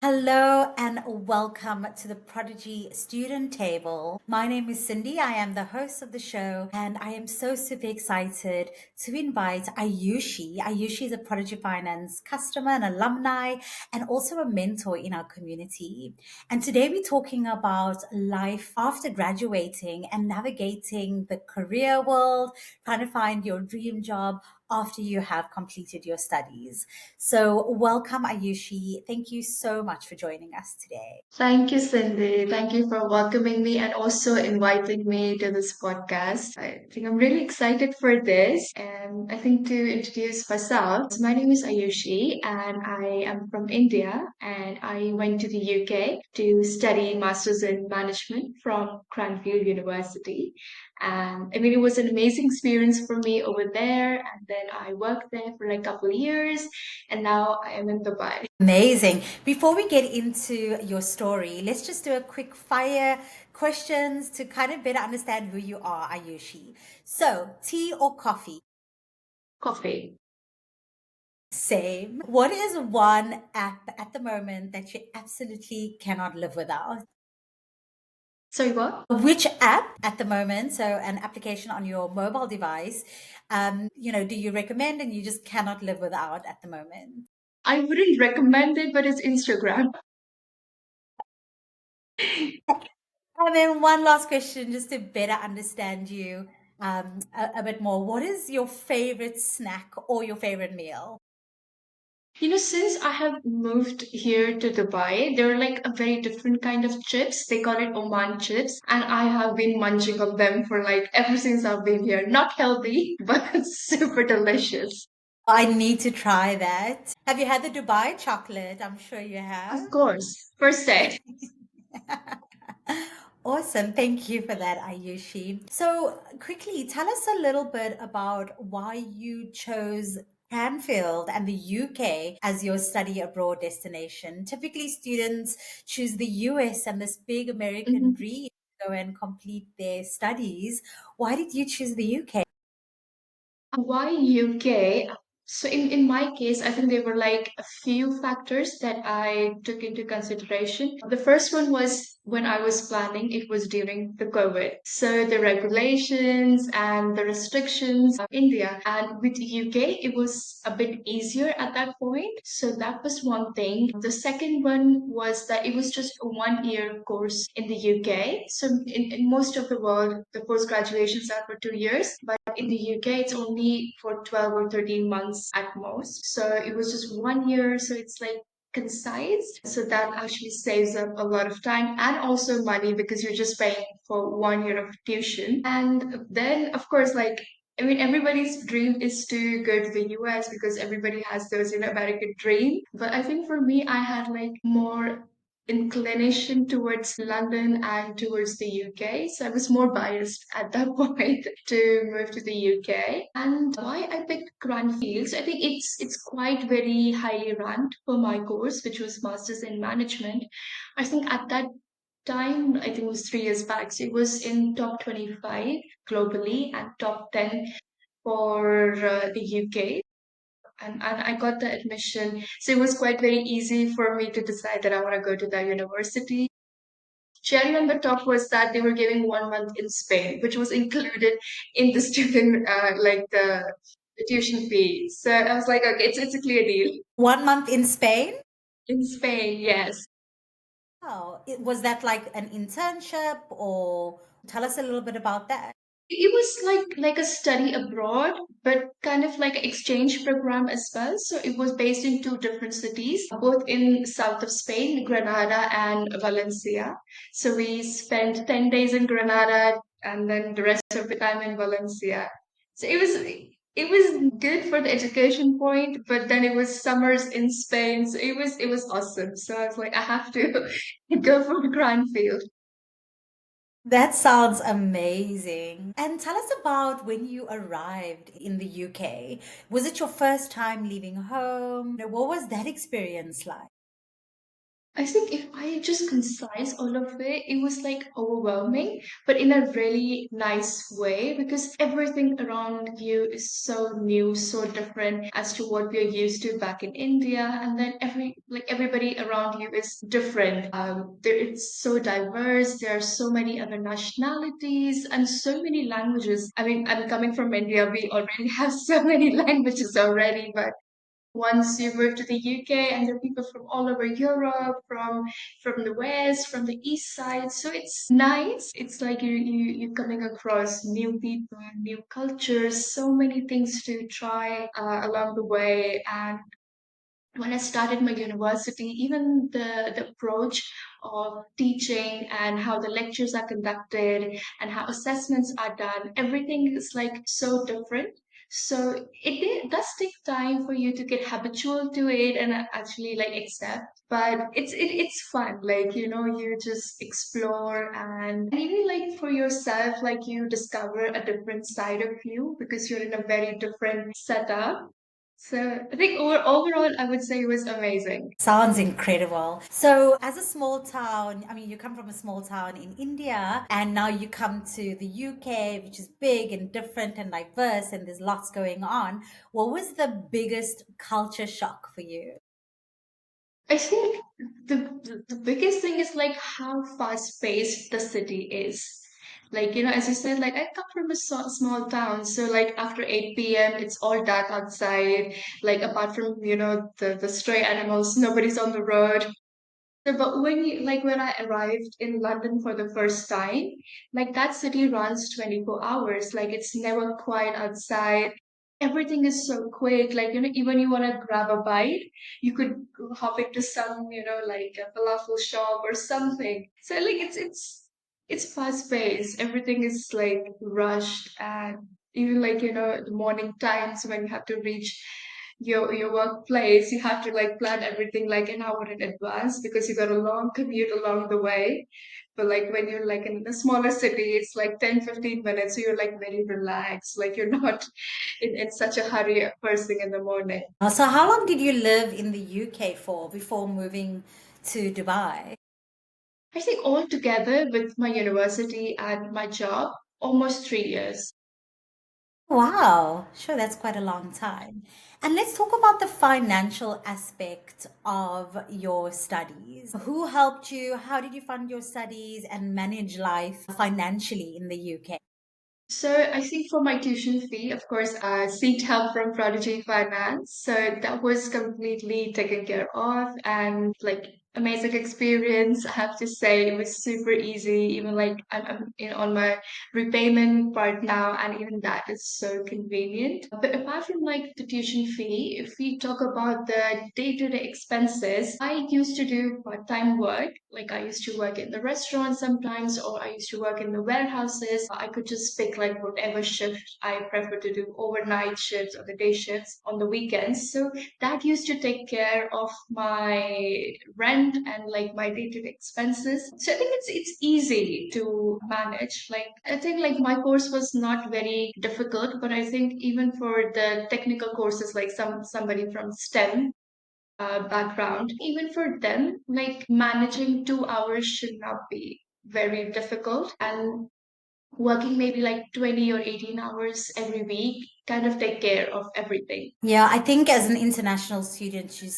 Hello and welcome to the Prodigy Student Table. My name is Cindy. I am the host of the show, and I am so super excited to invite Ayushi. Ayushi is a Prodigy Finance customer and alumni, and also a mentor in our community. And today we're talking about life after graduating and navigating the career world, trying to find your dream job after you have completed your studies. So, welcome, Ayushi. Thank you so much for joining us today. Thank you, Cindy. Thank you for welcoming me and also inviting me to this podcast. I think I'm really excited for this. And I think to introduce myself, so my name is Ayushi and I am from India and I went to the UK to study Masters in Management from Cranfield University. And I mean, it was an amazing experience for me over there. And then I worked there for like a couple of years and now I am in Dubai. Amazing. Before we get into your story, let's just do a quick fire questions to kind of better understand who you are, Ayushi. So, tea or coffee? Coffee. Same. What is one app at the moment that you absolutely cannot live without? Sorry, what? Which app at the moment, so an application on your mobile device, do you recommend and you just cannot live without at the moment? I wouldn't recommend it, but it's Instagram. And then one last question, just to better understand you a bit more. What is your favorite snack or your favorite meal? Since I have moved here to Dubai, they're like a very different kind of chips. They call it Oman chips, and I have been munching on them for like ever since I've been here. Not healthy, but super delicious. I need to try that. Have you had the Dubai chocolate? I'm sure you Of have. course, first day. Awesome. Thank you for that, Ayushi. So, quickly, tell us a little bit about why you chose Cranfield and the UK as your study abroad destination. Typically, students choose the US and this big American Mhm. dream to go and complete their studies. Why did you choose the UK? Why UK? So in my case, I think there were like a few factors that I took into consideration. The first one was when I was planning, it was during the COVID. So the regulations and the restrictions of India and with UK, it was a bit easier at that point. So that was one thing. The second one was that it was just a 1 year course in the UK. So in most of the world, the post graduations are for 2 years, but in the UK, it's only for 12 or 13 months at most. So it was just 1 year. So it's like concise. So that actually saves up a lot of time and also money because you're just paying for 1 year of tuition. And then, of course, like, I mean, everybody's dream is to go to the US because everybody has those, American dream. But I think for me, I had like more inclination towards London and towards the UK. So I was more biased at that point to move to the UK. And why I picked Cranfield, so I think it's quite very highly ranked for my course, which was Masters in Management. I think at that time, I think it was 3 years back, so it was in top 25 globally and top 10 for the UK. And I got the admission. So it was quite very easy for me to decide that I want to go to that university. Cherry on the top was that they were giving 1 month in Spain, which was included in the student, like the tuition fee. So I was like, okay, it's a clear deal. 1 month in Spain? In Spain, yes. Oh, was that like an internship or tell us a little bit about that? It was like a study abroad, but kind of like an exchange program as well. So it was based in two different cities, both in south of Spain, Granada and Valencia. So we spent 10 days in Granada and then the rest of the time in Valencia. So it was good for the education point, but then it was summers in Spain. So it was awesome. So I was like, I have to go for Cranfield. That sounds amazing. And tell us about when you arrived in the UK. Was it your first time leaving home? What was that experience like? I think if I just concise all of it, it was like overwhelming, but in a really nice way because everything around you is so new, so different as to what we're used to back in India. And then everybody around you is different. It's so diverse. There are so many other nationalities and so many languages. I mean, I'm coming from India. We already have so many languages already, but once you move to the UK and there are people from all over Europe, from the west, from the east side. So it's nice. It's like you're coming across new people, new cultures, so many things to try along the way. And when I started my university, even the approach of teaching and how the lectures are conducted and how assessments are done, everything is like so different. So does take time for you to get habitual to it and actually like accept. But it's fun, like you just explore and even like for yourself, like you discover a different side of you because you're in a very different setup. So I think overall, I would say it was amazing. Sounds incredible. So, as a small town, I mean, you come from a small town in India and now you come to the UK, which is big and different and diverse, and there's lots going on. What was the biggest culture shock for you? I think the biggest thing is like how fast paced the city is. Like, as you said, like I come from a small town. So like after 8 p.m., it's all dark outside. Like apart from, the stray animals, nobody's on the road. So, but when I arrived in London for the first time, like that city runs 24 hours. Like it's never quiet outside. Everything is so quick. Like, even you want to grab a bite, you could hop into some, like a falafel shop or something. So like it's fast paced. Everything is like rushed and even like, the morning times when you have to reach your workplace, you have to like plan everything like an hour in advance because you got a long commute along the way. But like when you're like in a smaller city, it's like 10-15 minutes, so you're like very relaxed, like you're not in such a hurry first thing in the morning. So, how long did you live in the UK for before moving to Dubai? I think altogether with my university and my job, almost 3 years. Wow, sure, that's quite a long time. And let's talk about the financial aspect of your studies. Who helped you? How did you fund your studies and manage life financially in the UK? So I think for my tuition fee, of course, I seeked help from Prodigy Finance. So that was completely taken care of and like amazing experience. I have to say it was super easy. Even like I'm on my repayment part now, and even that is so convenient. But apart from like the tuition fee, if we talk about the day-to-day expenses, I used to do part-time work. Like I used to work in the restaurant sometimes, or I used to work in the warehouses. I could just pick like whatever shift I prefer to do, overnight shifts or the day shifts on the weekends. So that used to take care of my rent and like my day-to-day expenses. So I think it's easy to manage. Like I think like my course was not very difficult, but I think even for the technical courses, like somebody from STEM background, even for them, like managing 2 hours should not be very difficult. And working maybe like 20 or 18 hours every week kind of take care of everything. Yeah, I think as an international student, you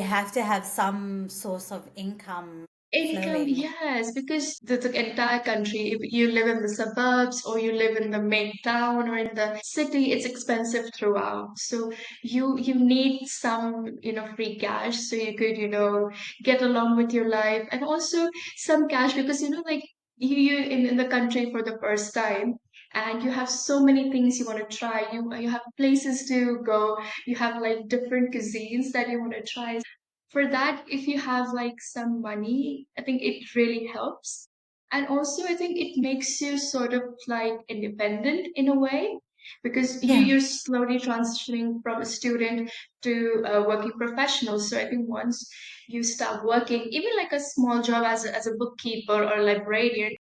have to have some source of income Income, flowing. yes, because the entire country, if you live in the suburbs or you live in the main town or in the city, it's expensive throughout. So you need some, free cash so you could, get along with your life and also some cash because, like you in the country for the first time and you have so many things you want to try. You have places to go, you have like different cuisines that you want to try. For that, if you have like some money, I think it really helps. And also I think it makes you sort of like independent in a way because Yeah. you're slowly transitioning from a student to a working professional. So I think once you start working even like a small job as a bookkeeper or librarian,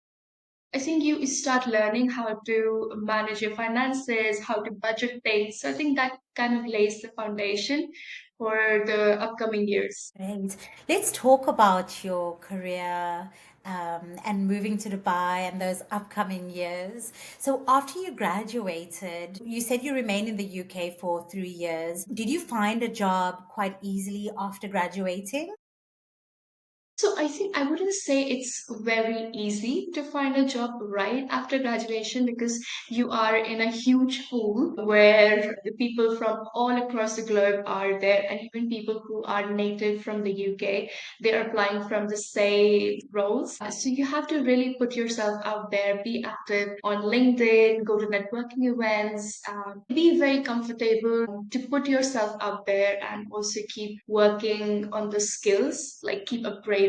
I think you start learning how to manage your finances, how to budget things. So I think that kind of lays the foundation for the upcoming years. Great. Let's talk about your career and moving to Dubai and those upcoming years. So, after you graduated, you said you remained in the UK for 3 years. Did you find a job quite easily after graduating? So I think I wouldn't say it's very easy to find a job right after graduation because you are in a huge pool where the people from all across the globe are there, and even people who are native from the UK, they're applying from the same roles. So you have to really put yourself out there, be active on LinkedIn, go to networking events, be very comfortable to put yourself out there and also keep working on the skills, like keep upgrading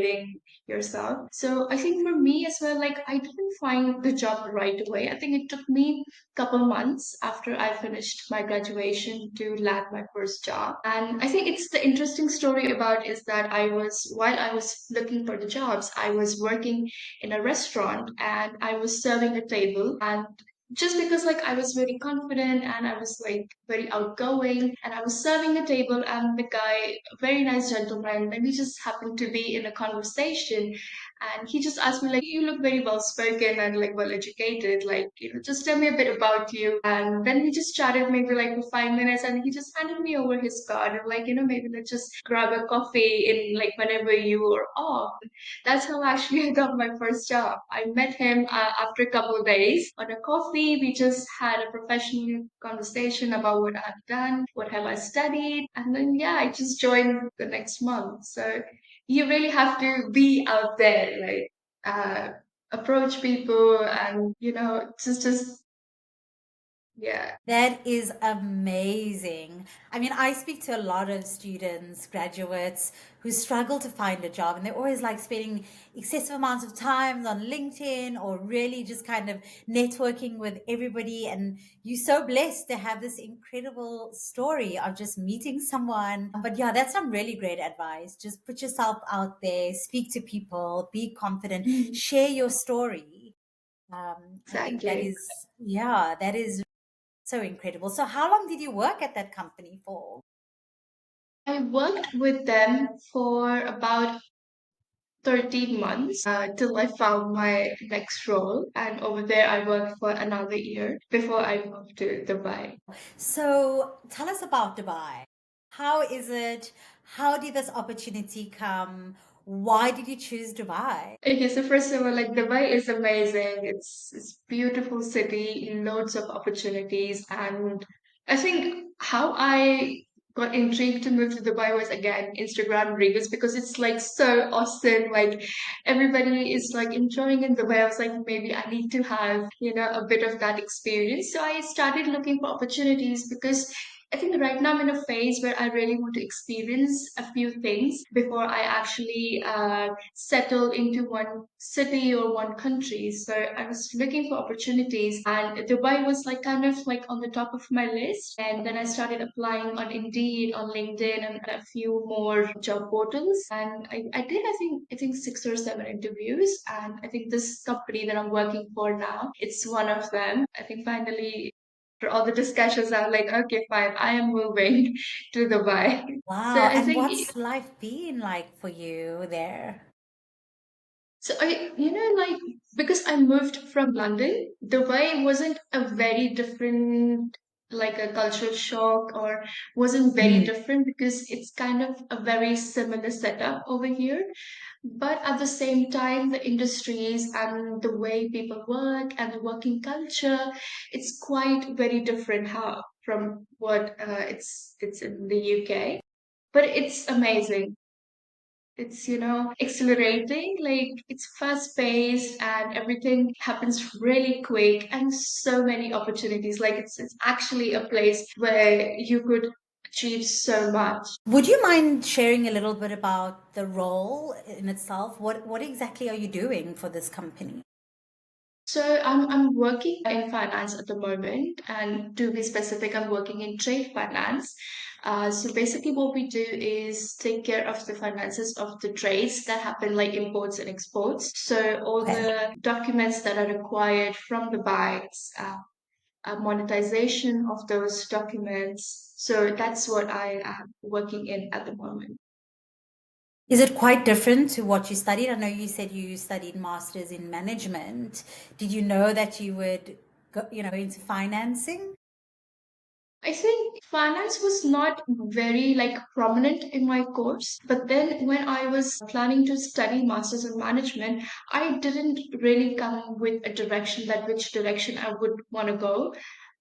yourself. So I think for me as well, like I didn't find the job right away. I think it took me a couple months after I finished my graduation to land my first job. And I think it's the interesting story about is that while I was looking for the jobs, I was working in a restaurant and I was serving a table, and just because like I was very confident and I was like very outgoing and I was serving a table, and the guy, a very nice gentleman, and we just happened to be in a conversation, and he just asked me like, you look very well spoken and like well educated, like just tell me a bit about you. And then we just chatted maybe like for 5 minutes, and he just handed me over his card and like maybe let's just grab a coffee in like whenever you are off. That's how actually I got my first job. I met him after a couple of days on a coffee. We just had a professional conversation about what I've done, what have I studied, and then yeah, I just joined the next month. So you really have to be out there, like approach people, and just yeah. That is amazing. I mean, I speak to a lot of students, graduates who struggle to find a job, and they're always like spending excessive amounts of time on LinkedIn or really just kind of networking with everybody. And you're so blessed to have this incredible story of just meeting someone. But yeah, that's some really great advice. Just put yourself out there, speak to people, be confident, Mhm. share your story. I think that Exactly. is, yeah, that is so incredible. So how long did you work at that company for? I worked with them for about 13 months till I found my next role. And over there, I worked for another year before I moved to Dubai. So tell us about Dubai. How is it? How did this opportunity come? Why did you choose Dubai? Okay, so first of all, like Dubai is amazing. It's beautiful city, loads of opportunities, and I think how I got intrigued to move to Dubai was again Instagram reels because it's like so awesome. Like everybody is like enjoying in Dubai. I was like, maybe I need to have a bit of that experience. So I started looking for opportunities because I think right now I'm in a phase where I really want to experience a few things before I actually settle into one city or one country. So I was looking for opportunities, and Dubai was like kind of like on the top of my list. And then I started applying on Indeed, on LinkedIn, and a few more job portals. And I think 6 or 7 interviews, and I think this company that I'm working for now, it's one of them. I think finally after all the discussions, I'm like, okay, fine, I am moving to Dubai. So Wow. I And think what's life been like for you there? so like because I moved from London, Dubai wasn't a very different, like a cultural shock, or wasn't very Mm. different because it's kind of a very similar setup over here. But at the same time, the industries and the way people work and the working culture, it's quite very different how from what it's in the UK. But it's amazing. It's exhilarating, like it's fast paced and everything happens really quick and so many opportunities. Like it's actually a place where you could achieve so much. Would you mind sharing a little bit about the role in itself? What exactly are you doing for this company? So I'm working in finance at the moment, and to be specific, I'm working in trade finance. So basically, what we do is take care of the finances of the trades that happen, like imports and exports. So all Okay. the documents that are required from the banks, monetization of those documents. So that's what I am working in at the moment. Is it quite different to what you studied? I know you said you studied masters in management. Did you know that you would go into financing? I think finance was not very like prominent in my course, but then when I was planning to study masters in management, I didn't really come with a direction that which direction I would want to go,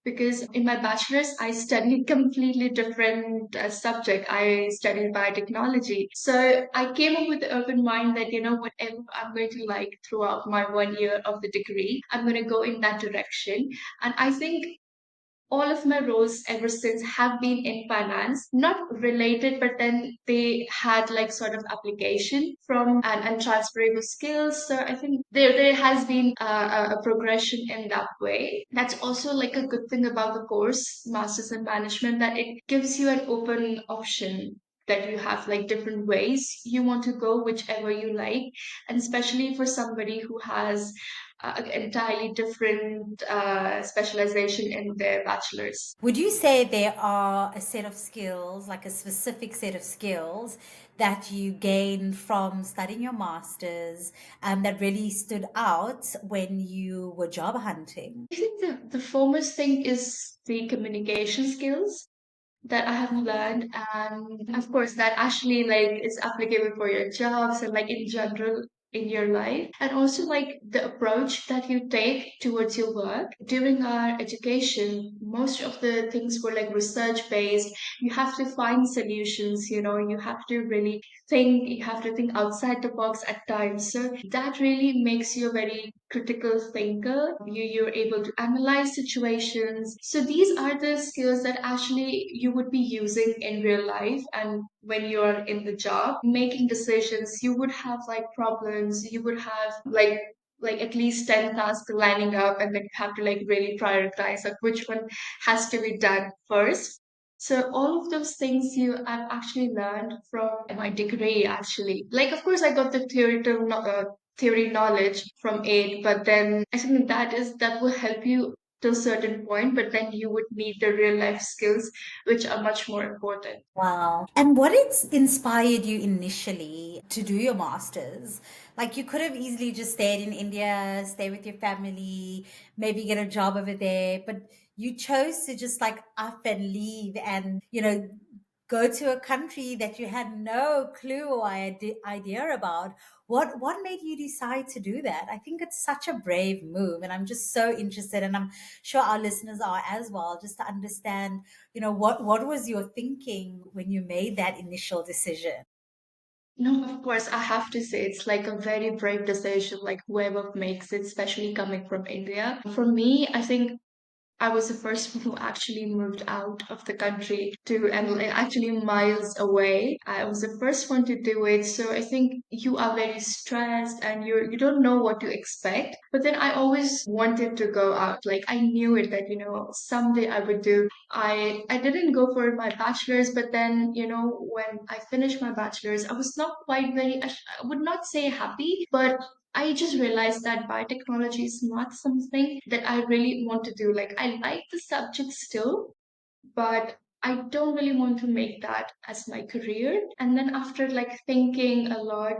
because in my bachelor's I studied completely different subject. I studied biotechnology, so I came up with the open mind that whatever I'm going to like throughout my 1 year of the degree, I'm going to go in that direction. And I think all of my roles ever since have been in finance, not related, but then they had like sort of application from and transferable skills. So I think there has been a progression in that way. That's also like a good thing about the course, Masters in Management, that it gives you an open option, that you have like different ways you want to go, whichever you like. And especially for somebody who has an entirely different specialization in their bachelor's. Would you say there are a set of skills, like a specific set of skills that you gained from studying your masters, that really stood out when you were job hunting? I think the foremost thing is the communication skills that I have learned, and of course that actually like is applicable for your jobs and like in general in your life, and also like the approach that you take towards your work. During our education, most of the things were like research based. You have to find solutions, you have to really think, you have to think outside the box at times. So that really makes you a very critical thinker. You're able to analyze situations. So these are the skills that actually you would be using in real life, and when you're in the job making decisions, you would have like problems, you would have like at least 10 tasks lining up, and then you have to like really prioritize like which one has to be done first. So all of those things I've actually learned from my degree actually. Like of course I got the theory knowledge from it, but then I think that will help you to a certain point, but then you would need the real life skills, which are much more important. Wow. And what inspired you initially to do your masters? Like you could have easily just stayed in India, stay with your family, maybe get a job over there, but you chose to just like up and leave and go to a country that you had no clue or idea about. What made you decide to do that? I think it's such a brave move, and I'm just so interested, and I'm sure our listeners are as well, just to understand what was your thinking when you made that initial decision? No, of course, I have to say it's like a very brave decision, like whoever makes it, especially coming from India. For me, I think I was the first one who actually moved out of the country to and like, actually miles away. I was the first one to do it. So I think you are very stressed and you don't know what to expect. But then I always wanted to go out. Like I knew it that, someday I would do. I didn't go for my bachelor's, but then, when I finished my bachelor's, I was not quite very, I would not say happy, but I just realized that biotechnology is not something that I really want to do. Like, I like the subject still, but I don't really want to make that as my career. And then after like thinking a lot,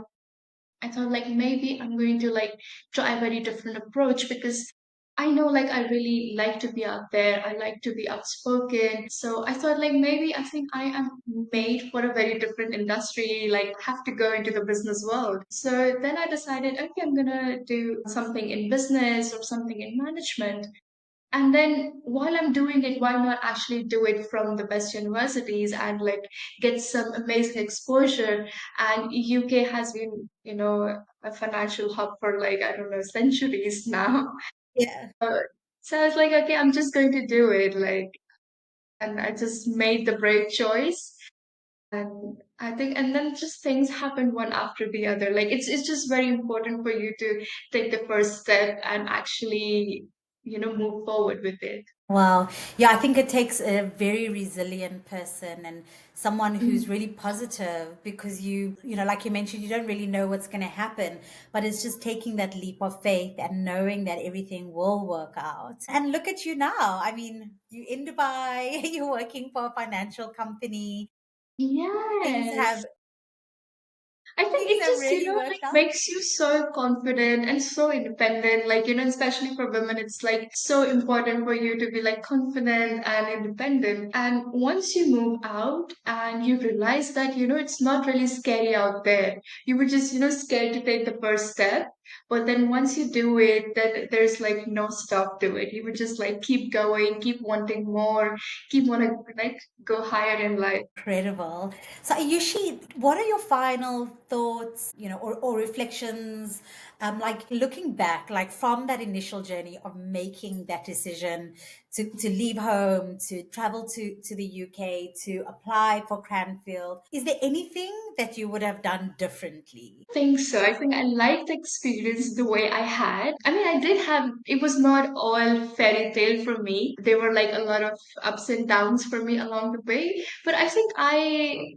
I thought like maybe I'm going to like try a very different approach, because I know like I really like to be out there. I like to be outspoken. So I thought like maybe I think I am made for a very different industry, like have to go into the business world. So then I decided, okay, I'm gonna do something in business or something in management. And then while I'm doing it, why not actually do it from the best universities and like get some amazing exposure? And UK has been, a financial hub for like, I don't know, centuries now. Yeah. Uh, so I was like, okay, I'm just going to do it. Like, and I just made the brave choice. And I think, and then just things happen one after the other. Like it's just very important for you to take the first step and actually, move forward with it. Wow. Yeah, I think it takes a very resilient person and someone who's Mm. really positive because like you mentioned, you don't really know what's going to happen, but it's just taking that leap of faith and knowing that everything will work out. And look at you now. I mean, you in Dubai, you're working for a financial company. Things Yes. have I think things it have just, really like worked out. makes you so confident and so independent. Like, especially for women, it's like so important for you to be like confident and independent. And once you move out and you realize that, it's not really scary out there, you were just, scared to take the first step. But then once you do it, then there's like no stop to it. You would just like keep going, keep wanting more, keep want to like go higher in life. Incredible. So, Ayushi, what are your final thoughts, or reflections, like looking back, like from that initial journey of making that decision to leave home, to travel to the UK, to apply for Cranfield? Is there anything that you would have done differently? Think so. I think I liked the experience the way I had. I mean, I did have, it was not all fairy tale for me. There were like a lot of ups and downs for me along the way. But I think I,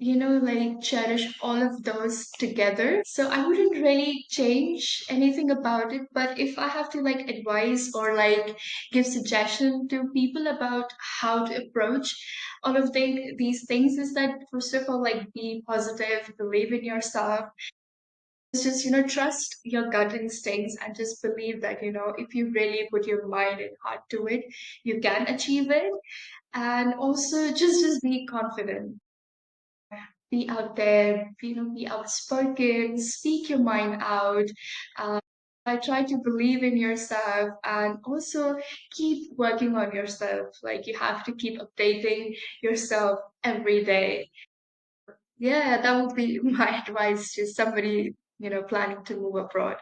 like cherish all of those together. So I wouldn't really change anything about it. But if I have to like advise or like give suggestion to people about how to approach all of these things, is that first of all, like be positive, believe in yourself, just trust your gut instincts and just believe that if you really put your mind and heart to it, you can achieve it. And also just be confident, be out there, be outspoken, speak your mind out. uh, I try to believe in yourself and also keep working on yourself. Like you have to keep updating yourself every day. Yeah, that would be my advice to somebody planning to move abroad.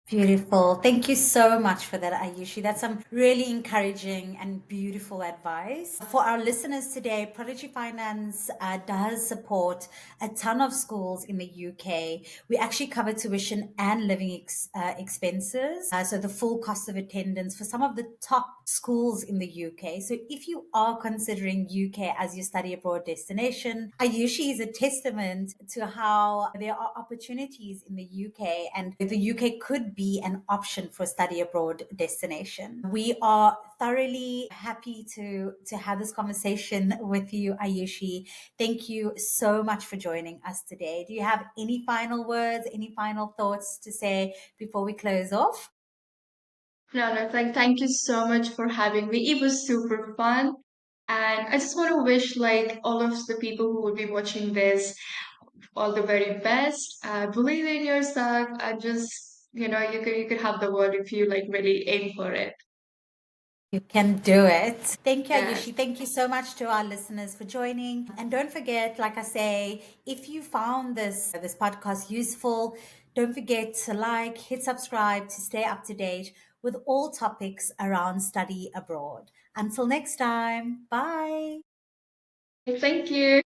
Beautiful. Thank you so much for that, Ayushi. That's some really encouraging and beautiful advice. For our listeners today, Prodigy Finance does support a ton of schools in the UK. We actually cover tuition and living expenses. So the full cost of attendance for some of the top schools in the UK. So if you are considering UK as your study abroad destination, Ayushi is a testament to how there are opportunities in the UK and the UK could be an option for study abroad destination. We are thoroughly happy to have this conversation with you, Ayushi. Thank you so much for joining us today. Do you have any final words, any final thoughts to say before we close off? No, no, thank you so much for having me. It was super fun. And I just want to wish like all of the people who will be watching this all the very best. Believe in yourself and just, you could have the world if you like really aim for it. You can do it. Thank you, Yes. Ayushi. Thank you so much to our listeners for joining. And don't forget, like I say, if you found this podcast useful, don't forget to like, hit subscribe to stay up to date with all topics around study abroad. Until next time, bye. Thank you.